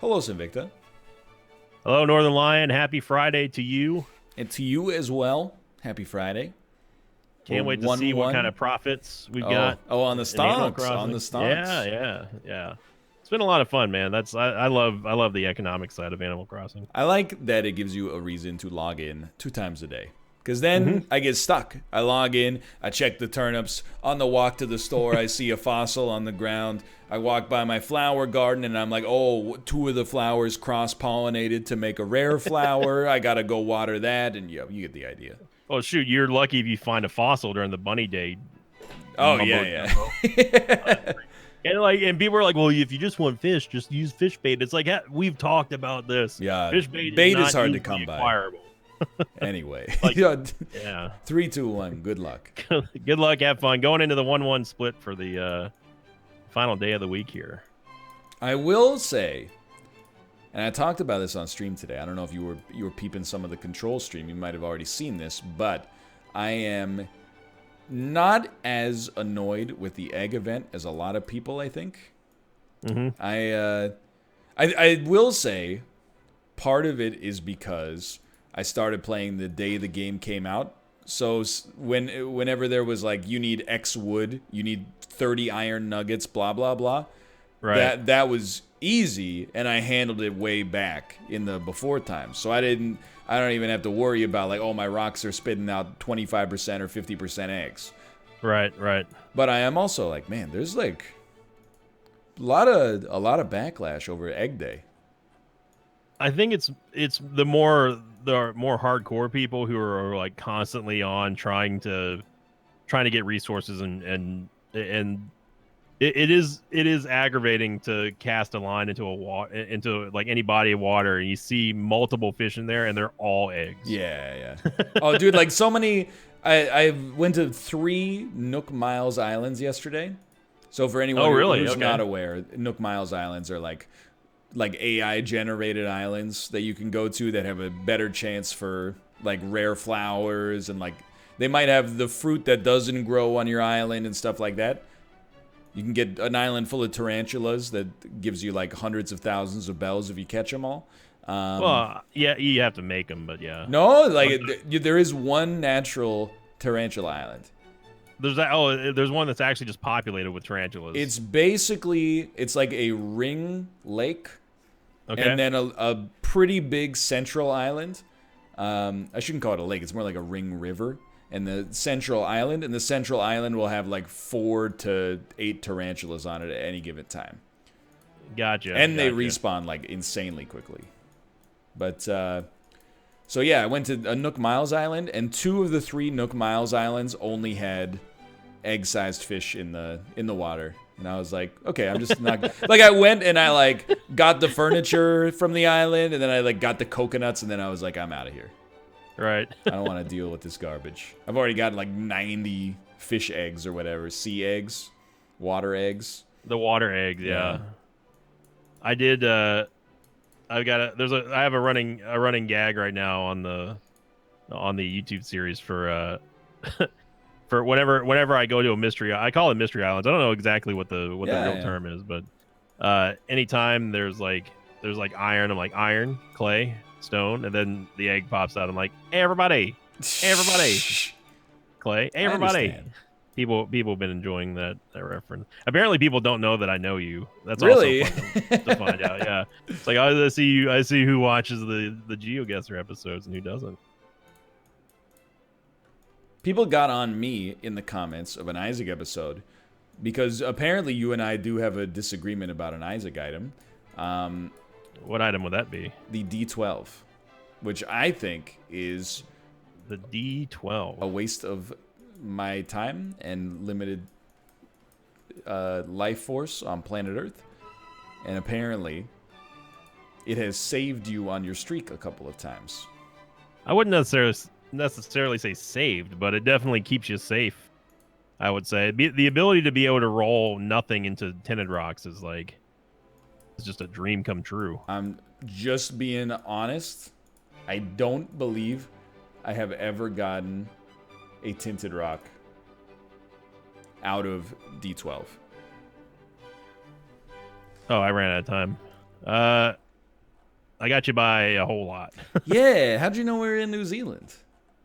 Hello, Sinvicta. Hello, Northernlion. Happy Friday to you. And to you as well. Happy Friday. We're Can't wait to see what kind 1-1. of profits we've Oh, got on the in Animal stonks. On the Crossing. Yeah, stonks. yeah. It's been a lot of fun, man. I love the economic side of Animal Crossing. I like that it gives you a reason to log in 2 times a day. Because hmm then I get stuck. I log in, I check the turnips. On the walk to the store, I see a fossil on the ground. I walk by my flower garden and I'm like, oh, 2 of the flowers cross-pollinated to make a rare flower. I gotta go water that, and you get the idea. Oh shoot, you're lucky if you find a fossil during the bunny day Oh, mumbo yeah, jumbo. yeah. And people are like, well, if you just want fish, just use fish bait. It's like, we've talked about this. Yeah, Fish bait is bait is not hard to easily come by. acquirable. Anyway, Like, yeah, yeah. 3, 2, 1. Good luck. Good luck, have fun going into the 1-1 split for the final day of the week here. I will say, and I talked about this on stream today. I don't know if you were peeping some of the control stream. You might have already seen this, but I am not as annoyed with the egg event as a lot of people, I think. Mm-hmm. I will say part of it is because I started playing the day the game came out. So whenever there was like, you need X wood, you need 30 iron nuggets, blah blah blah, Right. that was easy, and I handled it way back in the before times. So I don't even have to worry about like, oh, my rocks are spitting out 25% or 50% eggs. Right. But I am also like, man, there's like a lot of backlash over Egg Day. I think it's the more hardcore people who are like constantly on trying to get resources and it is aggravating to cast a line into like any body of water and you see multiple fish in there and they're all eggs. Yeah. Oh, dude, like so many. I went to 3 Nook Miles Islands yesterday. So for anyone who's Okay. not aware, Nook Miles Islands are like AI generated islands that you can go to that have a better chance for like rare flowers, and like they might have the fruit that doesn't grow on your island and stuff like that. You can get an island full of tarantulas that gives you like hundreds of thousands of bells if you catch them all. Well, yeah, you have to make them, but yeah. No, like there is one natural tarantula island. There's one that's actually just populated with tarantulas. It's like a ring lake, Okay. and then a pretty big central island. I shouldn't call it a lake. It's more like a ring river. And the central island will have like 4 to 8 tarantulas on it at any given time. Gotcha. And they respawn like insanely quickly. But so yeah, I went to a Nook Miles Island, and 2 of the 3 Nook Miles Islands only had egg-sized fish in the water. And I was like, okay, I'm just not like, I went and I like got the furniture from the island, and then I like got the coconuts, and then I was like, I'm out of here. Right. I don't want to deal with this garbage. I've already got like 90 fish eggs or whatever, sea eggs, water eggs. The water eggs, yeah. I did I have a running gag right now on the YouTube series for for whenever I go to a mystery, I call it mystery islands. I don't know exactly what the real term is, but anytime there's like iron, I'm like iron, clay, stone, and then the egg pops out. I'm like, hey, everybody, clay, hey, everybody. People have been enjoying that reference. Apparently, people don't know that I know you. That's really also fun to find out. Yeah, it's like I see who watches the Geoguessr episodes and who doesn't. People got on me in the comments of an Isaac episode because apparently you and I do have a disagreement about an Isaac item. What item would that be? The D12, which I think is the D12, a waste of my time and limited life force on planet Earth. And apparently it has saved you on your streak a couple of times. I wouldn't necessarily say saved, but it definitely keeps you safe. I would say the ability to be able to roll nothing into tinted rocks is like, it's just a dream come true. I'm just being honest. I don't believe I have ever gotten a tinted rock out of D12. Oh, I ran out of time. I got you by a whole lot. Yeah, how'd you know we were in New Zealand?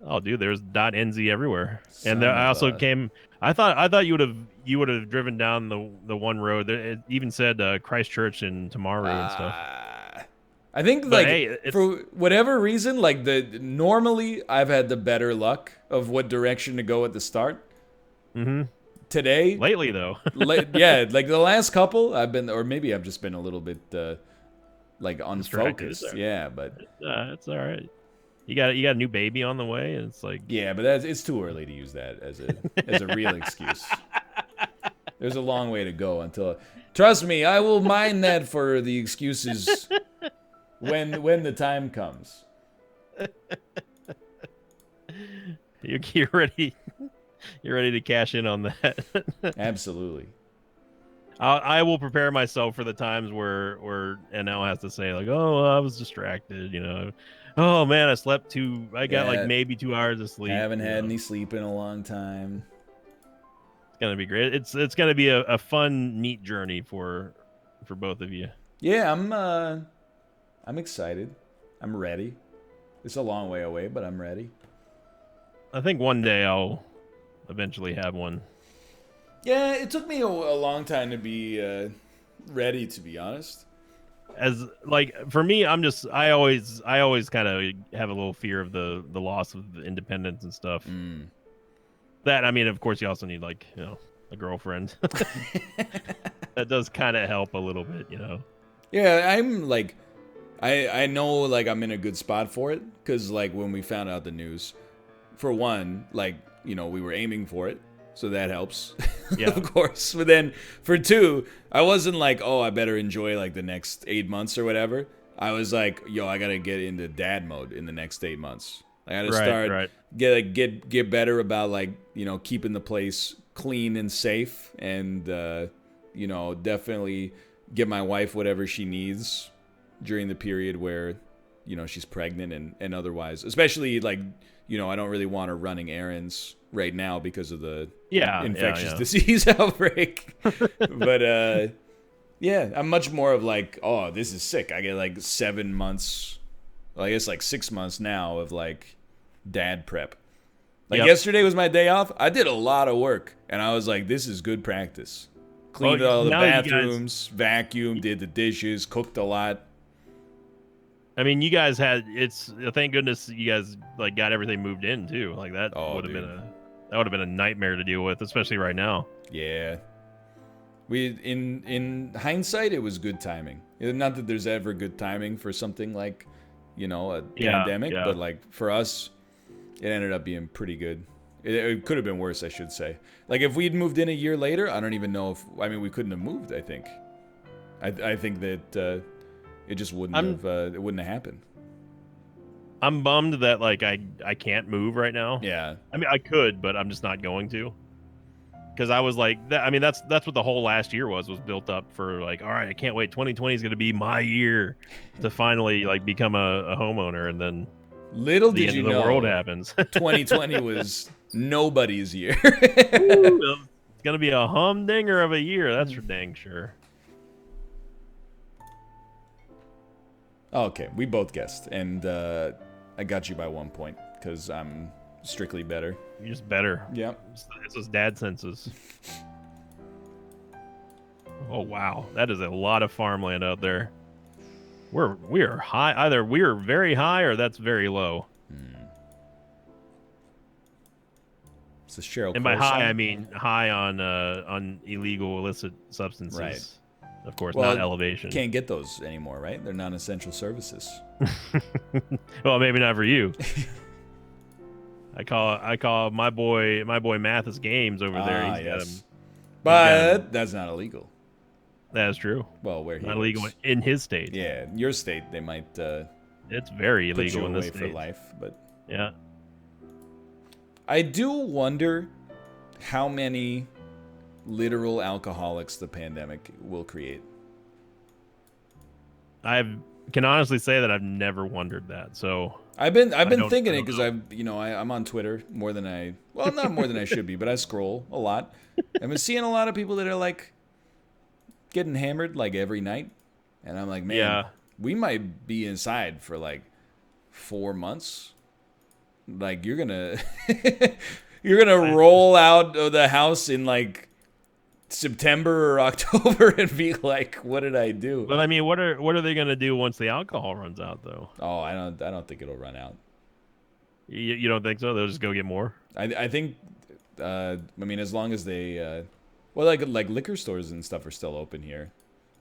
Oh, dude, there's .nz everywhere, and there, Son I of also a. came. I thought you would have driven down the one road. It even said Christchurch and Tamaru and stuff. Uh, I think But like hey, it's for whatever reason, like the normally I've had the better luck of what direction to go at the start. hmm Today, lately though. yeah, like the last couple, I've been, or maybe I've just been a little bit like Distracted. unfocused. Yeah, but It's all right. You got a new baby on the way, and it's like yeah, but it's too early to use that as a real excuse. There's a long way to go until. Trust me, I will mind that for the excuses when the time comes. you're ready. You're ready to cash in on that. Absolutely. I will prepare myself for the times where NL has to say like, "Oh, I was distracted," "Oh man, I got like Yeah, maybe 2 hours of sleep." haven't had any sleep in a long time. It's gonna be great. It's gonna be a fun, neat journey for both of you. Yeah, I'm excited. I'm ready. It's a long way away, but I'm ready. I think one day I'll eventually have one. Yeah, it took me a long time to be ready, to be honest. As like for me, I always kind of have a little fear of the loss of the independence and stuff. That I mean, of course, you also need like a girlfriend. That does kind of help a little bit. Yeah, I'm like, I know like I'm in a good spot for it because like when we found out the news, for one, like we were aiming for it, so that helps. Yeah. Of course. But then for two, I wasn't like, oh, I better enjoy like the next 8 months or whatever. I was like, yo, I gotta get into dad mode in the next 8 months. I gotta start Right. get better about like keeping the place clean and safe, and definitely get my wife whatever she needs during the period where she's pregnant and otherwise, especially like I don't really want her running errands right now because of the infectious disease outbreak. But yeah, I'm much more of like, oh, this is sick. I get like 7 months, well, I guess like 6 months now of like dad prep. Like yesterday was my day off. I did a lot of work, and I was like, this is good practice. Cleaned all the bathrooms, vacuumed, did the dishes, cooked a lot. I mean, you guys thank goodness you guys like got everything moved in too. Like that would have been a nightmare to deal with, especially right now. Yeah. In hindsight, it was good timing. Not that there's ever good timing for something like, a pandemic, but like for us, it ended up being pretty good. It could have been worse, I should say. Like if we'd moved in a year later, I don't even know if we couldn't have moved. I think. I think that it just wouldn't have happened. I'm bummed that like I can't move right now. Yeah. I mean, I could, but I'm just not going to. Because I was like, that's what the whole last year was built up for. Like, all right, I can't wait. 2020 is going to be my year to finally like become a homeowner, and then little the did end you of the know, world happens. 2020 was nobody's year. It's going to be a humdinger of a year. That's for dang sure. Okay, we both guessed, and I got you by 1 point because I'm strictly better. You're just better. Yep. It's those dad senses. Oh wow, that is a lot of farmland out there. We are high. Either we are very high or that's very low. It's a Cheryl. And by high, I mean high on illegal illicit substances. Right. Of course, not elevation. Can't get those anymore, right? They're non-essential services. Well, maybe not for you. I call my boy Mathis Games over there. He's got him. But that's not illegal. That is true. Well, where he not illegal in his state. Yeah, in your state they might. It's very illegal put you in this away state for life, but yeah. I do wonder how many literal alcoholics the pandemic will create. I can honestly say that I've never wondered that. So I've been thinking it because I'm on Twitter more than not more than I should be, but I scroll a lot. I've been seeing a lot of people that are like getting hammered like every night, and I'm like, man, we might be inside for like 4 months. Like you're gonna roll out of the house in like September or October and be like, what did I do? But I mean, what are they gonna do once the alcohol runs out, though? Oh, I don't think it'll run out. You don't think so? They'll just go get more. I think, I mean, as long as they, well, like liquor stores and stuff are still open here,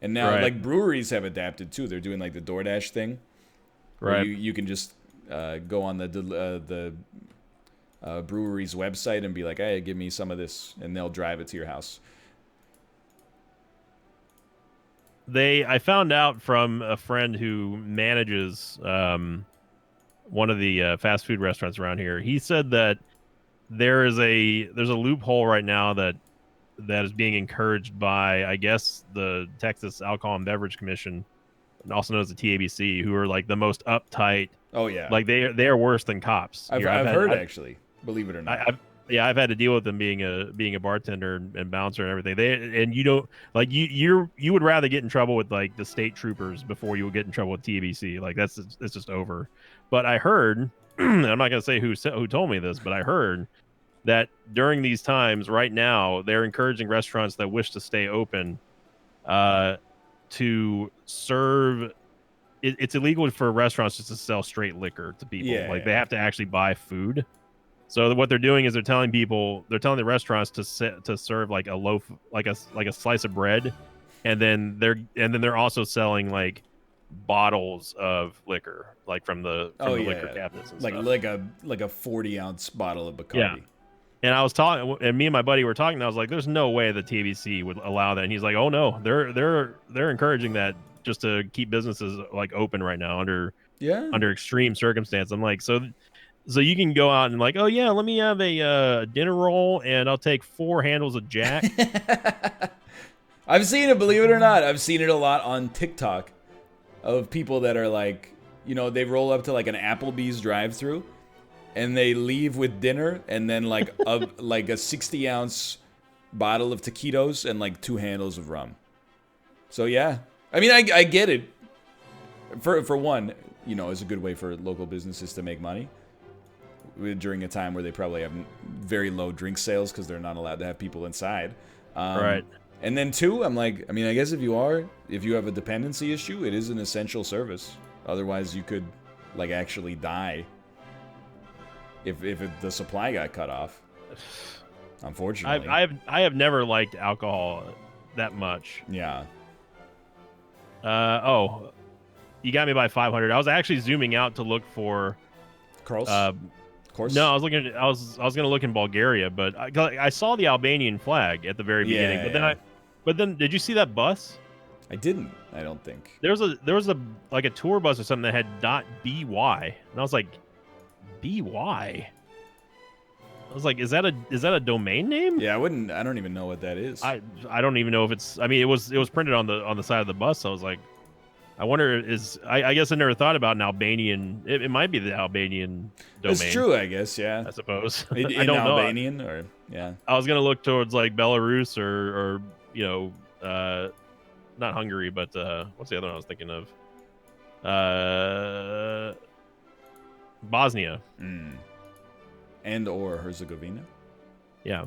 and now Right. like breweries have adapted too. They're doing like the DoorDash thing, where Right. you can just go on the brewery's website and be like, hey, give me some of this, and they'll drive it to your house. I found out from a friend who manages one of the fast food restaurants around here. He said that there's a loophole right now that is being encouraged by, I guess, the Texas Alcohol and Beverage Commission, also known as the TABC, who are like the most uptight. Oh yeah, Like they are worse than cops. I've heard actually, believe it or not. I've had to deal with them being a bartender and bouncer and everything. And you don't like you would rather get in trouble with like the state troopers before you would get in trouble with TABC. Like it's just over. But I heard, I'm not gonna say who told me this, but I heard that during these times right now they're encouraging restaurants that wish to stay open to serve. It's illegal for restaurants just to sell straight liquor to people. Yeah, like they have to actually buy food. So what they're doing is they're telling the restaurants to serve like a loaf, like a slice of bread, and then they're also selling like bottles of liquor, like from the liquor cabinets and stuff. like a 40-ounce bottle of Bacardi. Yeah. And I was talking, and me and my buddy were talking. And I was like, "There's no way the TBC would allow that." And he's like, "Oh no, they're encouraging that just to keep businesses like open right now under extreme circumstances." I'm like, so you can go out and like, oh yeah, let me have a dinner roll and I'll take 4 handles of Jack. I've seen it, believe it or not. I've seen it a lot on TikTok of people that are like, they roll up to like an Applebee's drive-thru and they leave with dinner and then like a 60-ounce bottle of taquitos and like 2 handles of rum. So yeah, I mean, I get it. For one, it's a good way for local businesses to make money during a time where they probably have very low drink sales because they're not allowed to have people inside. Right. And then 2, I'm like, I mean, I guess if you have a dependency issue, it is an essential service. Otherwise, you could like actually die if the supply got cut off. Unfortunately, I have never liked alcohol that much. Yeah. Oh, you got me by 500. I was actually zooming out to look for Carl's. Course? No, I was gonna look in Bulgaria, but I saw the Albanian flag at the very beginning. But then did you see that bus? I didn't. I don't think there was a like a tour bus or something that had .by, and I was like, BY. I was like, is that a domain name? Yeah, I don't even know what that is. I don't even know if it's. I mean, it was printed on the side of the bus. So I was like, I wonder I guess I never thought about an Albanian. It might be the Albanian domain. It's true, I guess. Yeah, I suppose. I don't Albanian know. Or yeah. I was gonna look towards like Belarus or not Hungary, but what's the other one I was thinking of? Bosnia. And or Herzegovina. Yeah.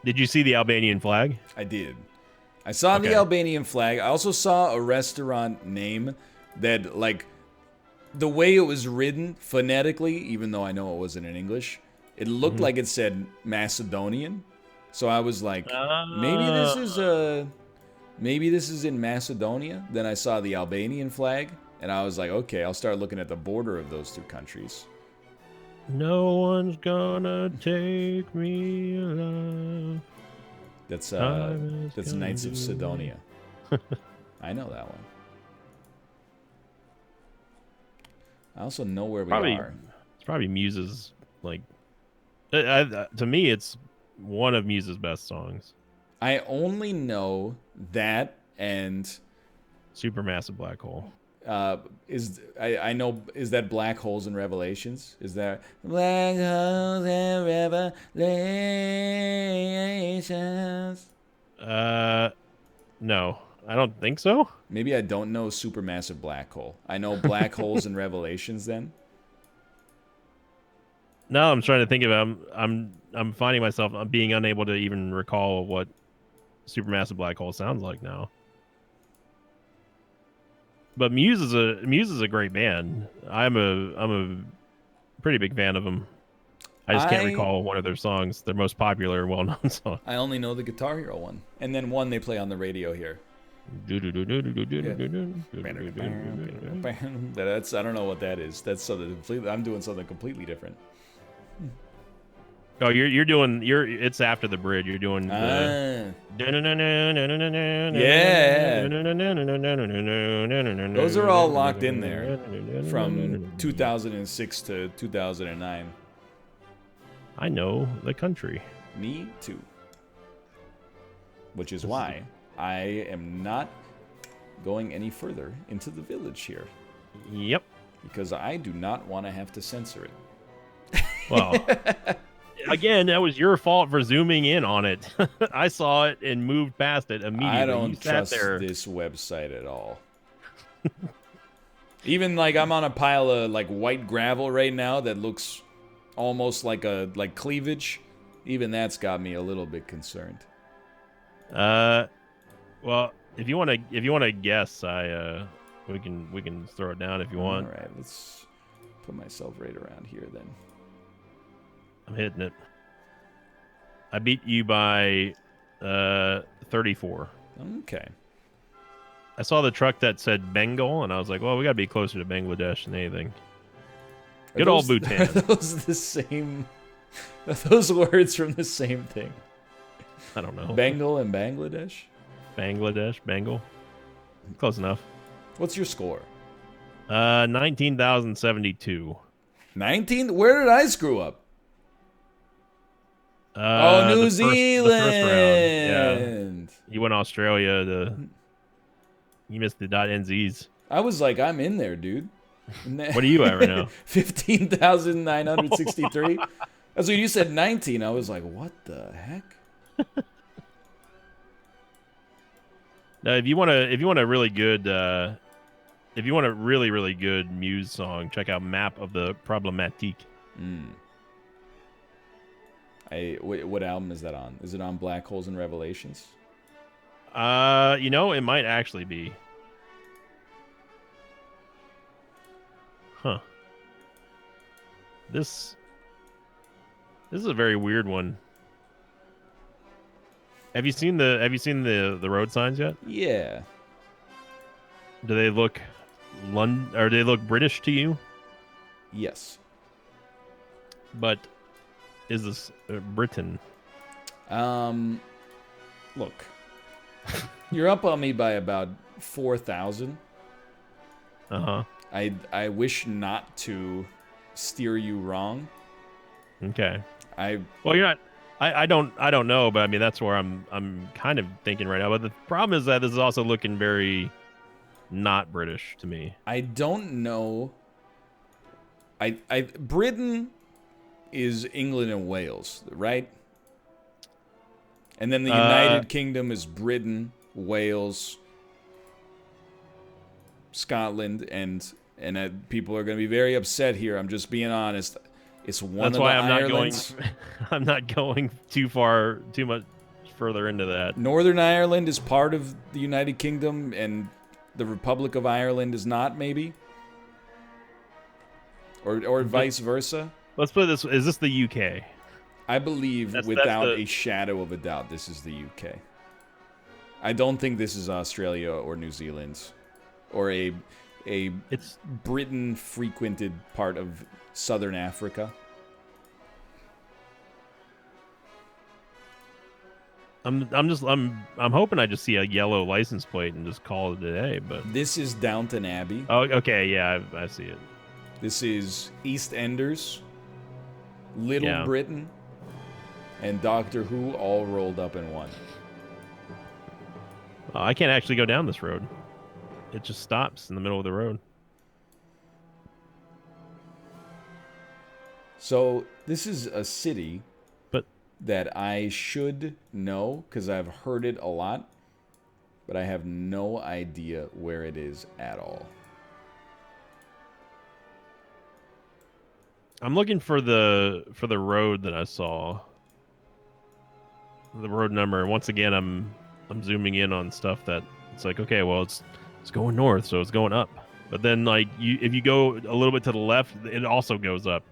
Did you see the Albanian flag? I did. I saw the Albanian flag. I also saw a restaurant name that, like, the way it was written phonetically, even though I know it wasn't in English, it looked like it said Macedonian. So I was like, maybe this is in Macedonia. Then I saw the Albanian flag, and I was like, okay, I'll start looking at the border of those 2 countries. No one's gonna take me alive. That's Knights of Sidonia. I know that one. I also know where we are. It's probably Muse's, like, to me, it's one of Muse's best songs. I only know that and Supermassive Black Hole. I know, is that Black Holes and Revelations? Is that Black Holes and Revelations? No. I don't think so. Maybe I don't know supermassive black hole. I know black holes and Revelations then. Now I'm trying to think of it. I'm finding myself being unable to even recall what supermassive black hole sounds like now. But Muse is a great band. I'm a pretty big fan of them. I just can't recall one of their songs, their most popular, well-known song. I only know the Guitar Hero one, and then one they play on the radio here. That's I don't know what that is. That's something completely. I'm doing something completely different. Oh, it's after the bridge. You're doing the... Yeah. Those are all locked in there from 2006 to 2009. I know the country. Me too. Which is why I am not going any further into the village here. Yep. Because I do not want to have to censor it. Well, again, that was your fault for zooming in on it. I saw it and moved past it immediately. I don't trust this website at all. Even like I'm on a pile of like white gravel right now that looks almost like cleavage. Even that's got me a little bit concerned. Well, if you want to guess, we can throw it down if you want. All right, let's put myself right around here then. I'm hitting it. I beat you by 34. Okay. I saw the truck that said Bengal, and I was like, well, we gotta be closer to Bangladesh than anything. Good old Bhutan. Are those the same? Are those words from the same thing? I don't know. Bengal and Bangladesh? Bengal. Close enough. What's your score? 19,072. 19? Where did I screw up? New Zealand. The first round. Yeah. You went Australia. You missed the .nzs. I was like, I'm in there, dude. What do you ever know? 15,963. That's what you said. 19. I was like, what the heck? Now, if you want a really good, if you want a really good Muse song, check out "Map of the Problematique." What album is that on? Is it on Black Holes and Revelations? It might actually be. Huh. This is a very weird one. Have you seen the road signs yet? Yeah. Do they look or do they look British to you? Yes. But is this Britain? Look. You're up on me by about 4,000. Uh-huh. I wish not to steer you wrong. Okay. Well, you're not. I don't know, but I mean that's where I'm kind of thinking right now. But the problem is that this is also looking very not British to me. I don't know. Britain is England and Wales, right? And then the United Kingdom is Britain, Wales, Scotland, and people are going to be very upset here. I'm just being honest. It's one That's of why the I'm Irelands. I'm not going too much further into that. Northern Ireland is part of the United Kingdom, and the Republic of Ireland is not, maybe? Or vice versa? Let's put it this way. Is this the UK? I believe, without a shadow of a doubt, this is the UK. I don't think this is Australia or New Zealand, or it's Britain-frequented part of Southern Africa. I'm hoping I just see a yellow license plate and just call it a day. But this is Downton Abbey. Oh, okay, yeah, I see it. This is EastEnders, Little Britain, and Doctor Who all rolled up in one. I can't actually go down this road. It just stops in the middle of the road. So this is a city that I should know because I've heard it a lot. but I have no idea where it is at all. I'm looking for the road that I saw. The road number. Once again, I'm zooming in on stuff that it's like, okay, well, it's going north, so it's going up. But then, like, if you go a little bit to the left, it also goes up.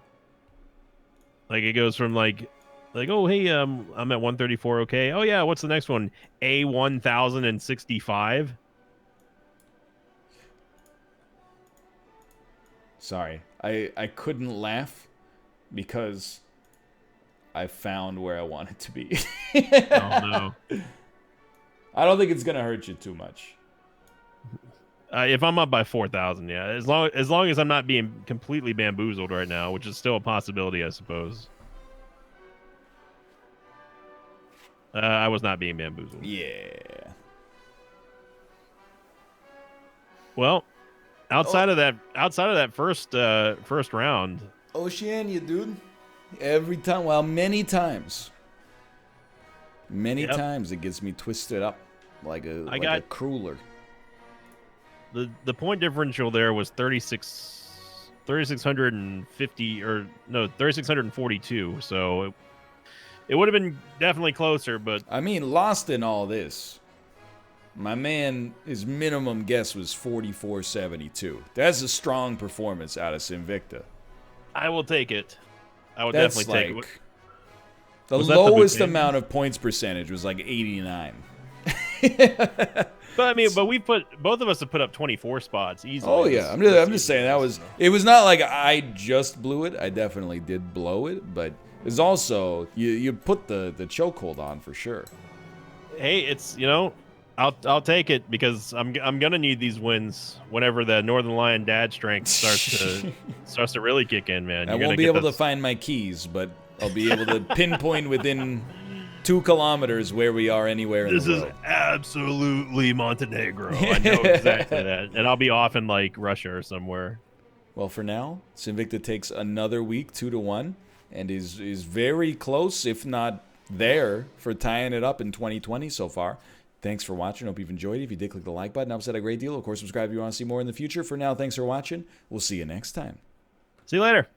Like, it goes from like, oh, hey, I'm at 134. Okay. Oh yeah, what's the next one? A 1065. Sorry, I couldn't laugh because I found where I want it to be. Oh no. I don't think it's gonna hurt you too much. If I'm up by 4,000, yeah. As long as I'm not being completely bamboozled right now, which is still a possibility, I suppose. I was not being bamboozled. Yeah. Well, outside of that first round. Oceania, dude. Every time, well, many times. Many times it gets me twisted up like a cruller. The point differential there was 3,650 or no 3,642. So it would have been definitely closer, but I mean, lost in all this. My man, his minimum guess was 4472. That's a strong performance out of Sinvicta. I will take it. I would That's definitely like, take it. The lowest amount of points percentage was like 89. But I mean, both of us have put up 24 spots easily. Oh yeah, I'm just saying it was not like I just blew it. I definitely did blow it, but it's also you put the chokehold on for sure. Hey, it's I'll take it because I'm gonna need these wins whenever the Northernlion dad strength starts to really kick in, man. I won't be able to find my keys, but I'll be able to pinpoint within 2 kilometers where we are anywhere in the world. This is absolutely Montenegro. I know exactly that. And I'll be off in like Russia or somewhere. Well, for now, Sinvicta takes another week 2-1 and is very close, if not there, for tying it up in 2020 so far. Thanks for watching. Hope you've enjoyed it. If you did, click the like button. Helps out a great deal. Of course, subscribe if you want to see more in the future. For now, thanks for watching. We'll see you next time. See you later.